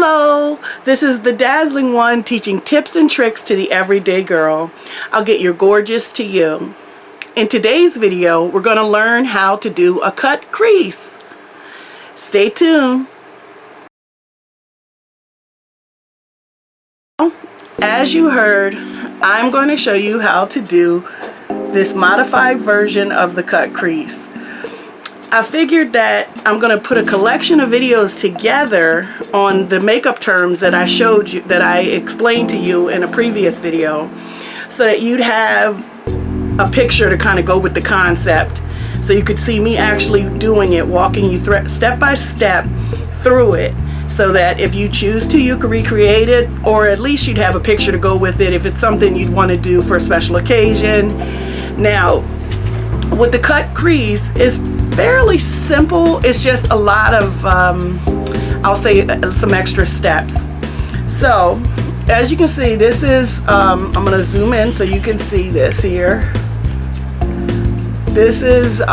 Hello, this is the Dazzling One teaching tips and tricks to the everyday girl. I'll get your gorgeous to you. In today's video, we're going to learn how to do a cut crease. Stay tuned. As you heard, I'm going to show you how to do this modified version of the cut crease. I figured that I'm going to put a collection of videos together on the makeup terms that I showed you, that I explained to you in a previous video, so that you'd have a picture to kind of go with the concept, so you could see me actually doing it, walking you step by step through it, so that if you choose to, you can recreate it, or at least you'd have a picture to go with it if it's something you'd want to do for a special occasion. Now, with the cut crease, it's fairly simple. It's just a lot of, I'll say, some extra steps. So, as you can see, this is, I'm going to zoom in so you can see this here. This is the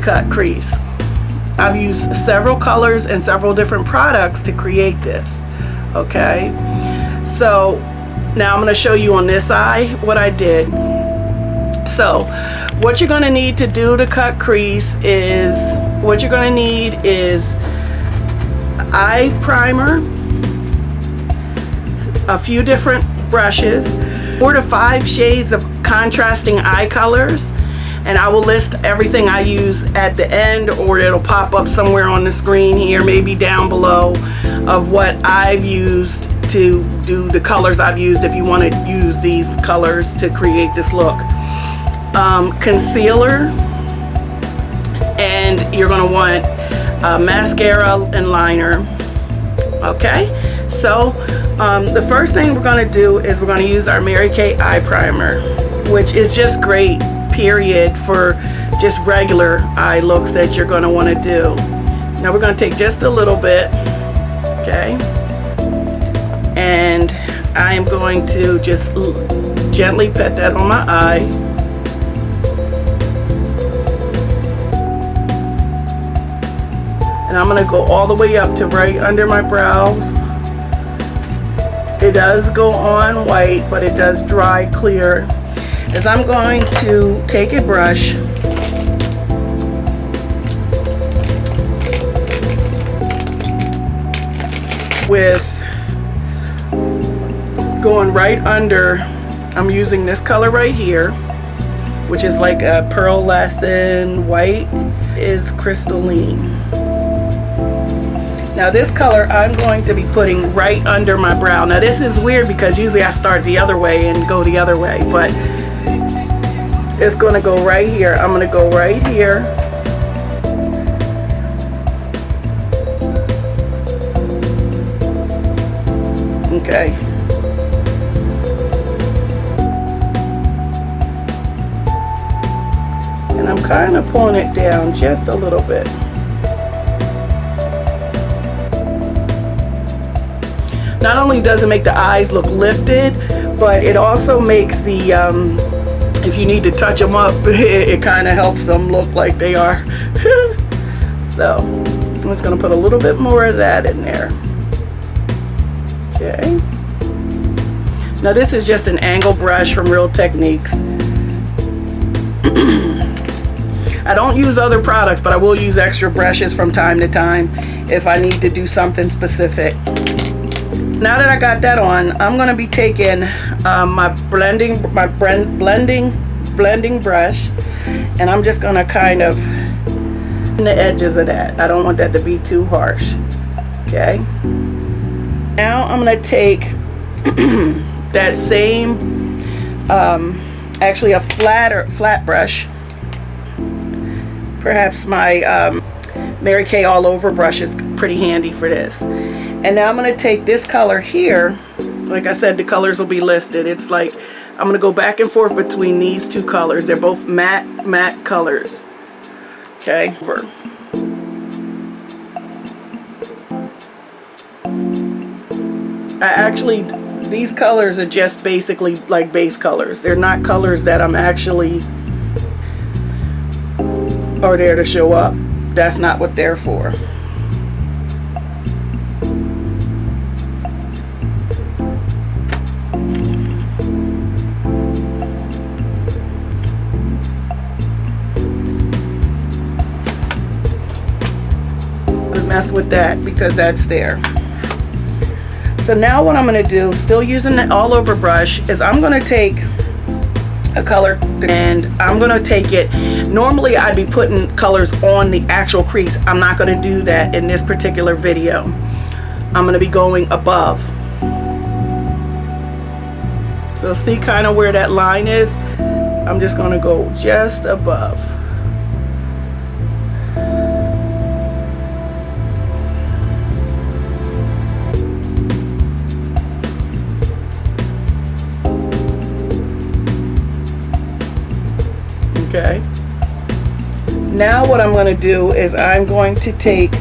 cut crease. I've used several colors and several different products to create this. Okay, so now I'm going to show you on this eye what I did. So what you're going to need to do to cut crease is, eye primer, a few different brushes, 4 to 5 shades of contrasting eye colors, and I will list everything I use at the end, or it'll pop up somewhere on the screen here, maybe down below, of what I've used to do the colors I've used if you want to use these colors to create this look. Concealer, and you're going to want mascara and liner. Okay, so the first thing we're going to do is we're going to use our Mary Kay eye primer, which is just great, period, for just regular eye looks that you're going to want to do. Now we're going to take just a little bit, okay, and I am going to just gently pat that on my eye. And I'm going to go all the way up to right under my brows. It does go on white, but it does dry clear. As I'm going to take a brush with going right under, I'm using this color right here, which is like a pearlescent white, is crystalline. Now this color I'm going to be putting right under my brow. Now this is weird because usually I start the other way and go the other way, but it's going to go right here. I'm going to go right here. Okay. And I'm kind of pulling it down just a little bit. Not only does it make the eyes look lifted, but it also makes the, if you need to touch them up, it kind of helps them look like they are. So, I'm just going to put a little bit more of that in there. Okay. Now this is just an angle brush from Real Techniques. I don't use other products, but I will use extra brushes from time to time if I need to do something specific. Now that I got that on, I'm going to be taking my blending brush, and I'm just going to kind of the edges of that. I don't want that to be too harsh. Okay. Now I'm going to take that same, actually a flat brush. Perhaps my Mary Kay all over brush is pretty handy for this. And now I'm going to take this color here. Like I said, the colors will be listed. It's like I'm going to go back and forth between these two colors. They're both matte colors. Okay. These colors are just basically like base colors. They're not colors that I'm actually are there to show up. That's not what they're for. mess with that because that's there. So now what I'm going to do, still using the all over brush, is I'm going to take a color and I'm going to take it. Normally I'd be putting colors on the actual crease. I'm not going to do that in this particular video. I'm going to be going above. So see kind of where that line is? I'm just going to go just above. Okay. Now what I'm going to do is I'm going to take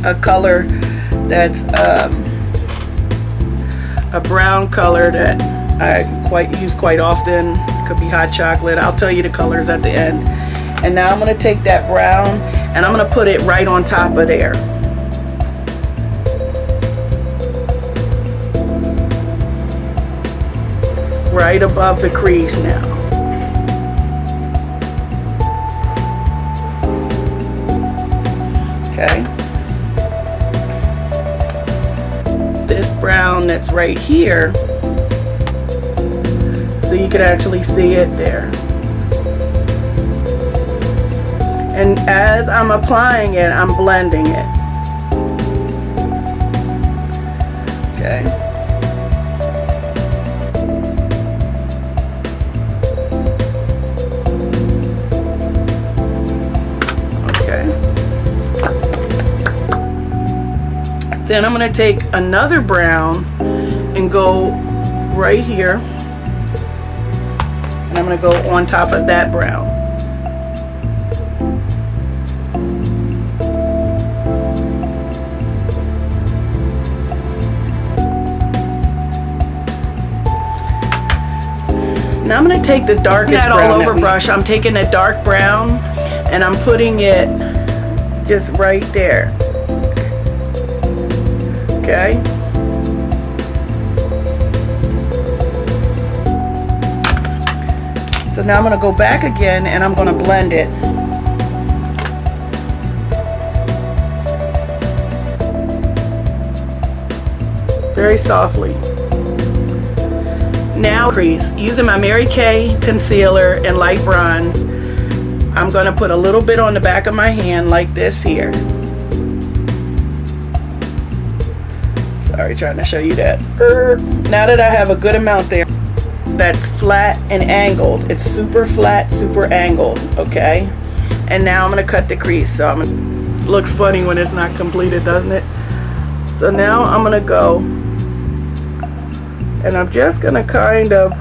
a color that's a brown color that I use quite often. Could be hot chocolate. I'll tell you the colors at the end. And now I'm going to take that brown and I'm going to put it right on top of there. Right above the crease now. Okay. This brown that's right here, so you can actually see it there. And as I'm applying it, I'm blending it. Okay. Then I'm going to take another brown and go right here, and I'm going to go on top of that brown. Now I'm going to take the darkest brown all over brush. I'm taking the dark brown and I'm putting it just right there. Okay. So now I'm going to go back again and I'm going to blend it. Very softly. Now crease, using my Mary Kay concealer and light bronze, I'm going to put a little bit on the back of my hand like this here. Sorry, trying to show you that. Now that I have a good amount there, that's flat and angled. It's super flat, super angled, okay? And now I'm going to cut the crease. So looks funny when it's not completed, doesn't it? So now I'm going to go and I'm just going to kind of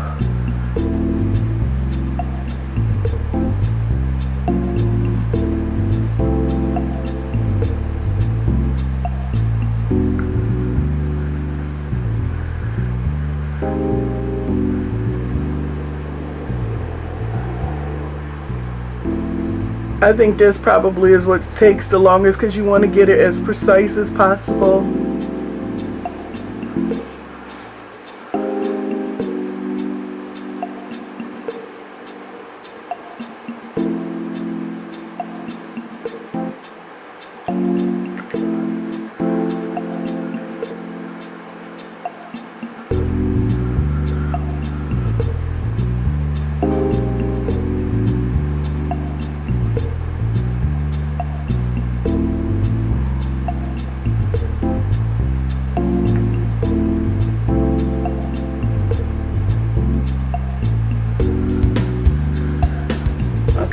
I think this probably is what takes the longest because you want to get it as precise as possible.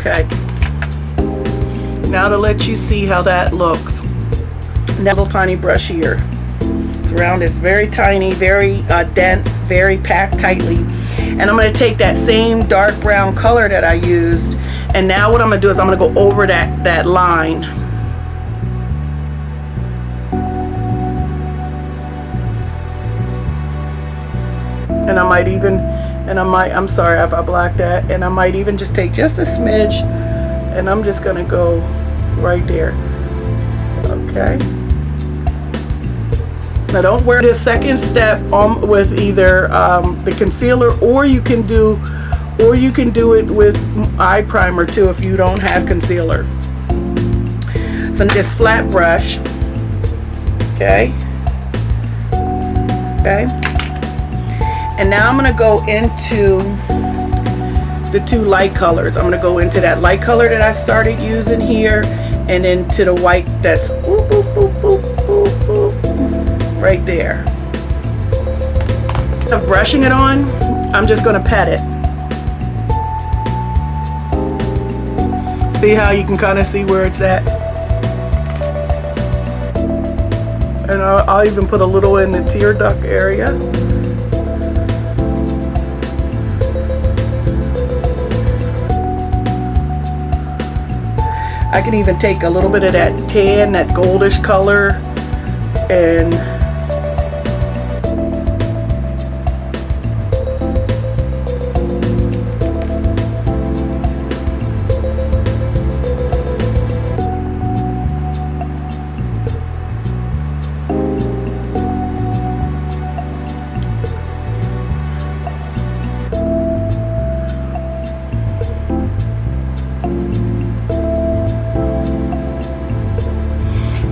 Okay, now to let you see how that looks. That little tiny brush here, it's around, it's very tiny, very dense, very packed tightly. And I'm going to take that same dark brown color that I used, and now what I'm going to do is I'm going to go over that line. And I might even, I'm sorry if I blocked that, and I might even just take just a smidge and I'm just gonna go right there. Okay, now don't wear this second step with either the concealer, or you can do it with eye primer too if you don't have concealer. So this flat brush, okay, and now I'm gonna go into the two light colors. I'm gonna go into that light color that I started using here, and into the white that's boop, boop, boop, boop, boop, boop, right there. Instead of brushing it on, I'm just gonna pat it. See how you can kind of see where it's at? And I'll even put a little in the tear duct area. I can even take a little bit of that tan, that goldish color, and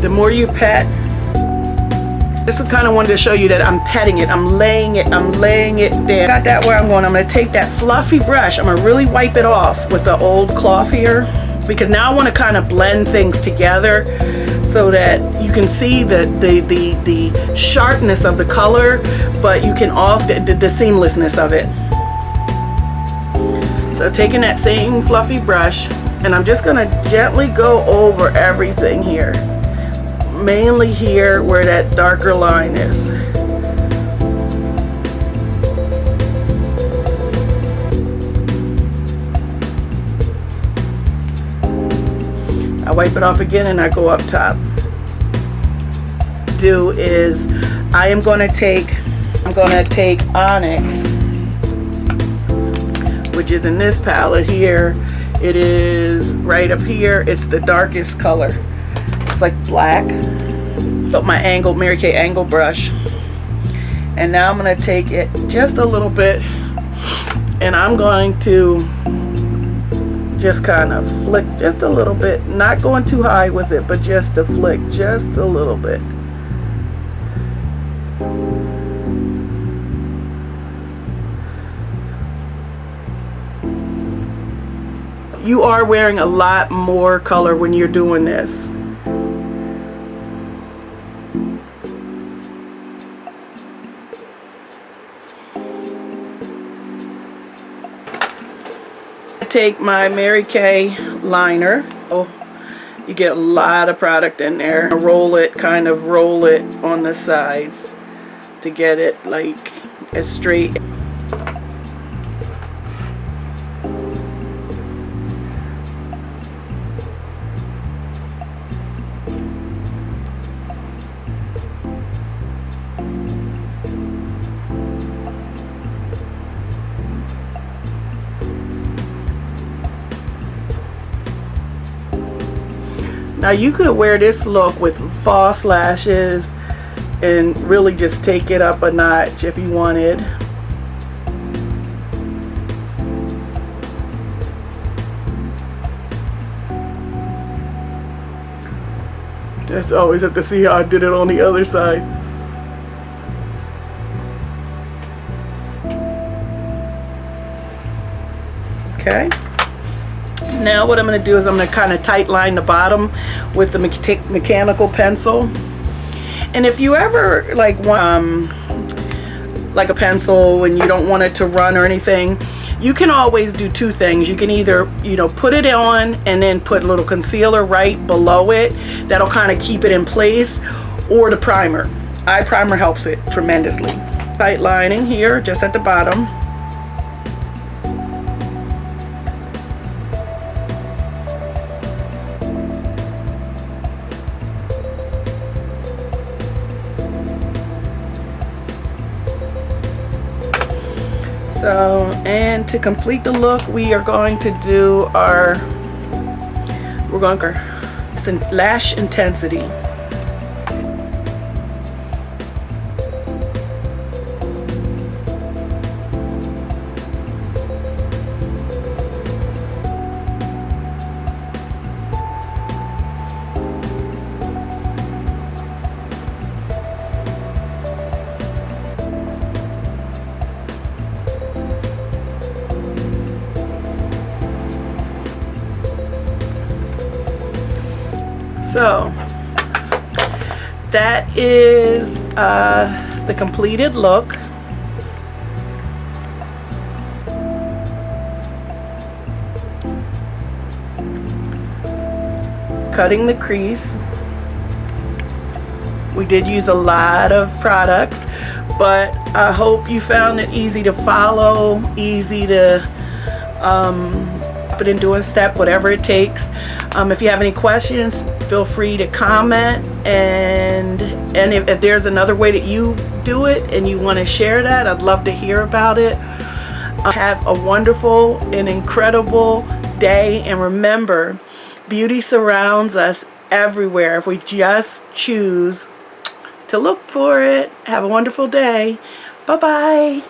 the more you pat, this is kind of wanted to show you that I'm patting it, I'm laying it there. Got that where I'm going. I'm going to take that fluffy brush, I'm going to really wipe it off with the old cloth here, because now I want to kind of blend things together so that you can see the sharpness of the color, but you can also the seamlessness of it. So taking that same fluffy brush, and I'm just going to gently go over everything here. Mainly here where that darker line is. I wipe it off again and I go up top. Do is I'm gonna take Onyx, which is in this palette here. It is right up here. It's the darkest color. Like black, but my angled Mary Kay angle brush, and now I'm going to take it just a little bit, and I'm going to just kind of flick just a little bit, not going too high with it, but just to flick just a little bit. You are wearing a lot more color when you're doing this. Take my Mary Kay liner. Oh, you get a lot of product in there. Roll it, kind of roll it on the sides to get it like as straight. Now you could wear this look with false lashes and really just take it up a notch if you wanted. Just always have to see how I did it on the other side. Okay. Now what I'm going to do is I'm going to kind of tight line the bottom with the mechanical pencil. And if you ever like want like a pencil and you don't want it to run or anything, you can always do two things. You can either, you know, put it on and then put a little concealer right below it. That'll kind of keep it in place, or the primer. Eye primer helps it tremendously. Tight lining here just at the bottom. So, and to complete the look, we are going to do our lash intensity. So that is the completed look. Cutting the crease. We did use a lot of products, but I hope you found it easy to follow, easy to put into a step, whatever it takes. If you have any questions, feel free to comment, and if there's another way that you do it and you want to share that, I'd love to hear about it. Have a wonderful and incredible day, and remember, beauty surrounds us everywhere if we just choose to look for it. Have a wonderful day. Bye-bye.